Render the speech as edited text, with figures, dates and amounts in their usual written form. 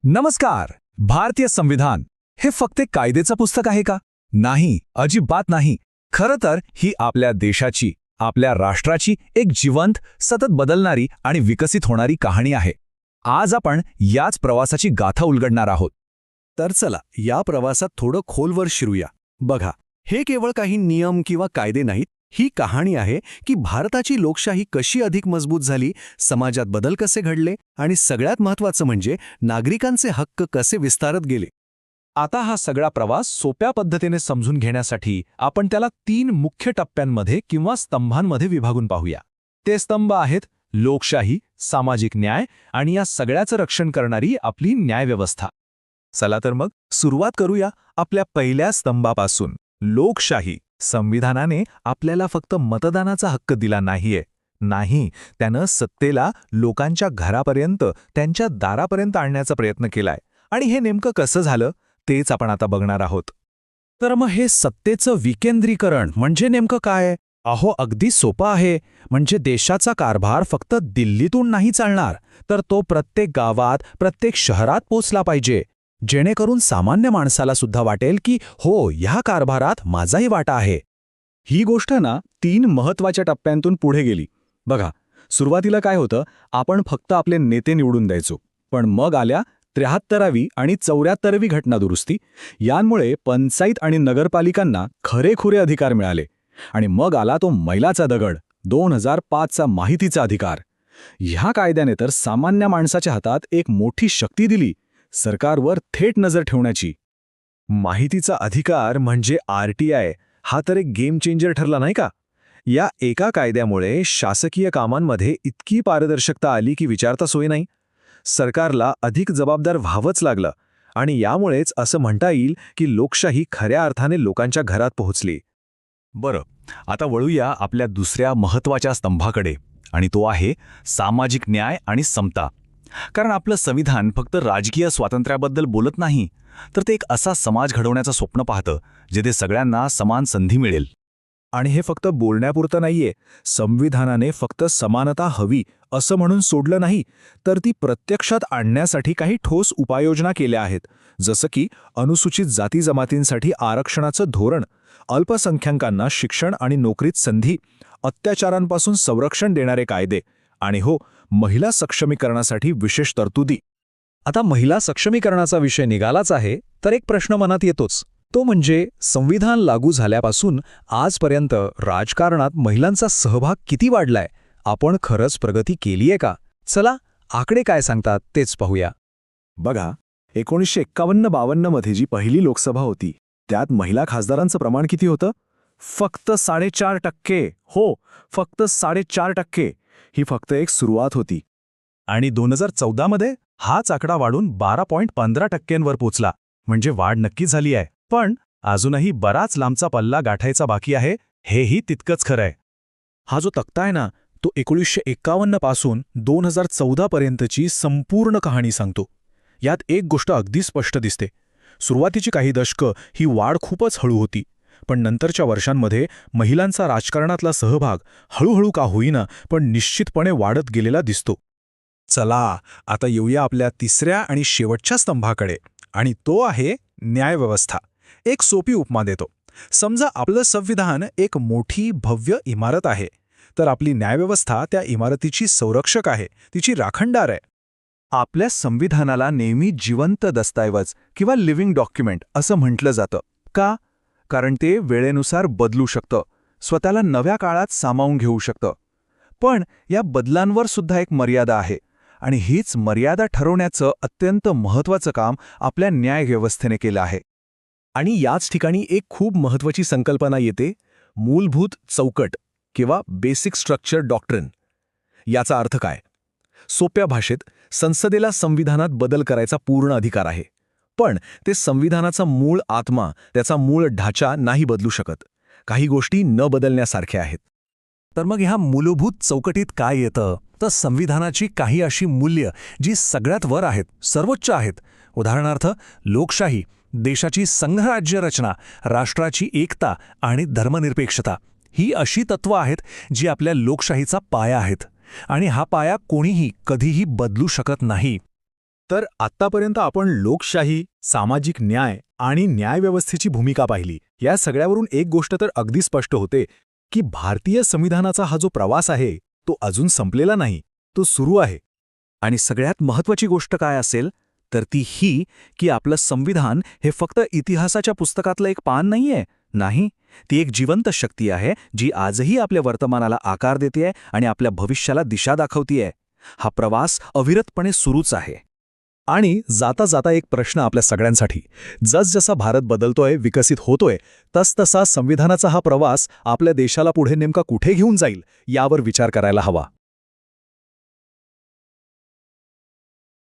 नमस्कार. भारतीय संविधान हे फक्त एक कायद्याचं पुस्तक आहे का? नाही, अजिबात नाही. खरं तर ही आपल्या देशाची, आपल्या राष्ट्राची एक जिवंत, सतत बदलणारी आणि विकसित होणारी कहाणी आहे. आज आपण याच प्रवासाची गाथा उलगडणार आहोत. तर चला या प्रवासात थोडं खोलवर शिरूया. बघा, हे केवळ काही नियम किंवा कायदे नाहीत. ही कहाणी आहे की भारताची लोकशाही कशी अधिक मजबूत झाली, समाजात बदल कसे घडले आणि सगळ्यात महत्त्वाचं म्हणजे नागरिकांचे हक्क कसे विस्तारत गेले. आता हा सगळा प्रवास सोप्या पद्धतीने समजून घेण्यासाठी आपण त्याला 3 मुख्य टप्प्यांमध्ये किंवा स्तंभांमध्ये विभागून पाहूया. ते स्तंभ आहेत लोकशाही, सामाजिक न्याय आणि या सगळ्याचं रक्षण करणारी आपली न्यायव्यवस्था. चला तर मग सुरुवात करूया आपल्या पहिल्या स्तंभापासून. लोकशाही. संविधानाने आपल्याला फक्त मतदानाचा हक्क दिला नाहीये. नाही, त्यानं सत्तेला लोकांच्या घरापर्यंत, त्यांच्या दारापर्यंत आणण्याचा प्रयत्न केलाय. आणि हे नेमकं कसं झालं तेच आपण आता बघणार आहोत. तर मग हे सत्तेचं विकेंद्रीकरण म्हणजे नेमकं काय? अगदी सोपं आहे. म्हणजे देशाचा कारभार फक्त दिल्लीतून नाही चालणार, तर तो प्रत्येक गावात, प्रत्येक शहरात पोचला पाहिजे, जेणेकरून सामान्य माणसाला सुद्धा वाटेल की हो, ह्या कारभारात माझाही वाटा आहे. ही गोष्ट ना 3 महत्त्वाच्या टप्प्यांतून पुढे गेली. बघा, सुरुवातीला काय होतं, आपण फक्त आपले नेते निवडून द्यायचो. पण मग आल्या 73वी आणि 74वी घटनादुरुस्ती. यांमुळे पंचायत आणि नगरपालिकांना खरेखुरे अधिकार मिळाले. आणि मग आला तो मैलाचा दगड, 2005चा माहितीचा अधिकार. ह्या कायद्याने तर सामान्य माणसाच्या हातात एक मोठी शक्ती दिली, सरकारवर थेट नजर ठेवण्याची. माहितीचा अधिकार म्हणजे RTI हा तर एक गेम चेंजर ठरला नाही का? या एका कायद्यामुळे शासकीय कामांमध्ये इतकी पारदर्शकता आली की विचारता सोय नाही. सरकारला अधिक जबाबदार व्हावंच लागलं आणि यामुळेच असं म्हणता येईल की लोकशाही खऱ्या अर्थाने लोकांच्या घरात पोहोचली. बरं, आता वळूया आपल्या दुसऱ्या महत्त्वाच्या स्तंभाकडे, आणि तो आहे सामाजिक न्याय आणि समता. कारण आपलं संविधान फक्त राजकीय स्वातंत्र्याबद्दल बोलत नाही, तर ते एक असा समाज घडवण्याचं स्वप्न पाहतं जिथे सगळ्यांना समान संधी मिळेल. आणि हे फक्त बोलण्यापुरतं नाहीये. संविधानाने फक्त समानता हवी असं म्हणून सोडलं नाही, तर ती प्रत्यक्षात आणण्यासाठी काही ठोस उपाययोजना केल्या आहेत. जसं की अनुसूचित जाती जमातींसाठी आरक्षणाचं धोरण, अल्पसंख्याकांना शिक्षण आणि नोकरीत संधी, अत्याचारांपासून संरक्षण देणारे कायदे आणि महिला सक्षमीकरणासाठी विशेष तरतुदी. आता महिला सक्षमीकरणाचा विषय निघालाच आहे, तर एक प्रश्न मनात येतोच. तो म्हणजे संविधान लागू झाल्यापासून आजपर्यंत राजकारणात महिलांचा सहभाग किती वाढलाय? आपण खरंच प्रगती केलीये का? चला, आकडे काय सांगतात तेच पाहूया. बघा, 1951-52 मध्ये जी पहिली लोकसभा होती, त्यात महिला खासदारांचं प्रमाण किती होतं? फक्त 4.5%. हो, फक्त 4.5%. ही फक्त एक सुरुवात होती. आणि 2014 मध्ये हाच आकडा वाढून 12.15%वर पोचला. म्हणजे वाढ नक्की झाली आहे, पण अजूनही बराच लांबचा पल्ला गाठायचा बाकी आहे, हेही तितकंच खरं आहे. हा जो तक्ता आहे ना, तो 1951 पासून 2014 पर्यंतची संपूर्ण कहाणी सांगतो. यात एक गोष्ट अगदी स्पष्ट दिसते. सुरुवातीची काही दशकं ही वाढ खूपच हळू होती, पण नंतरच्या वर्षांमध्ये महिलांचा राजकारणातला सहभाग हळूहळू का होईना पण निश्चितपणे वाढत गेलेला दिसतो. चला, आता येऊया आपल्या तिसऱ्या आणि शेवटच्या स्तंभाकडे, आणि तो आहे न्यायव्यवस्था. एक सोपी उपमा देतो. समजा आपलं संविधान एक मोठी भव्य इमारत आहे, तर आपली न्यायव्यवस्था त्या इमारतीची संरक्षक आहे, तिची राखणदार आहे. आपल्या संविधानाला नेहमी जिवंत दस्तऐवज किंवा लिव्हिंग डॉक्युमेंट असं म्हटलं जातं. का? कारण ते वेळेनुसार बदलू शकतं, स्वतःला नव्या काळात सामावून घेऊ शकतं. पण या बदलांवर सुद्धा एक मर्यादा आहे, आणि हीच मर्यादा ठरवण्याचं अत्यंत महत्त्वाचं काम आपल्या न्यायव्यवस्थेने केलं आहे. आणि याच ठिकाणी एक खूप महत्त्वाची संकल्पना येते, मूलभूत चौकट किंवा बेसिक स्ट्रक्चर डॉक्ट्रिन. याचा अर्थ काय? सोप्या भाषेत, संसदेला संविधानात बदल करायचा पूर्ण अधिकार आहे, पण ते संविधानाचा मूळ आत्मा, त्याचा मूळ ढाचा नाही बदलू शकत. काही गोष्टी न बदलण्यासारख्या आहेत. तर मग ह्या मूलभूत चौकटीत काय येतं? तर संविधानाची काही अशी मूल्य जी सगळ्यात वर आहेत, सर्वोच्च आहेत. उदाहरणार्थ लोकशाही, देशाची संघराज्य रचना, राष्ट्राची एकता आणि धर्मनिरपेक्षता. ही अशी तत्त्व आहेत जी आपल्या लोकशाहीचा पाया आहेत, आणि हा पाया कोणीही कधीही बदलू शकत नाही. तर आत्तापर्यंत आपण लोकशाही, सामाजिक न्याय आणि न्यायव्यवस्थेची भूमिका पाहिली. या सगळ्यावरून एक गोष्ट तर अगदी स्पष्ट होते की भारतीय संविधानाचा हा जो प्रवास आहे तो अजून संपलेला नाही, तो सुरू आहे. आणि सगळ्यात महत्त्वाची गोष्ट काय असेल तर ती ही की आपलं संविधान हे फक्त इतिहासाच्या पुस्तकातलं एक पान नाहीये. नाही, ती एक जिवंत शक्ती आहे जी आजही आपल्या वर्तमानाला आकार देतेय आणि आपल्या भविष्याला दिशा दाखवतेय. हा प्रवास अविरतपणे सुरूच आहे. आणि जाता जाता एक प्रश्न आपल्या सगळ्यांसाठी. जसजसा भारत बदलतोय, विकसित होतोय, तसतसा संविधानाचा हा प्रवास आपल्या देशाला पुढे नेमका कुठे घेऊन जाईल यावर विचार करायला हवा.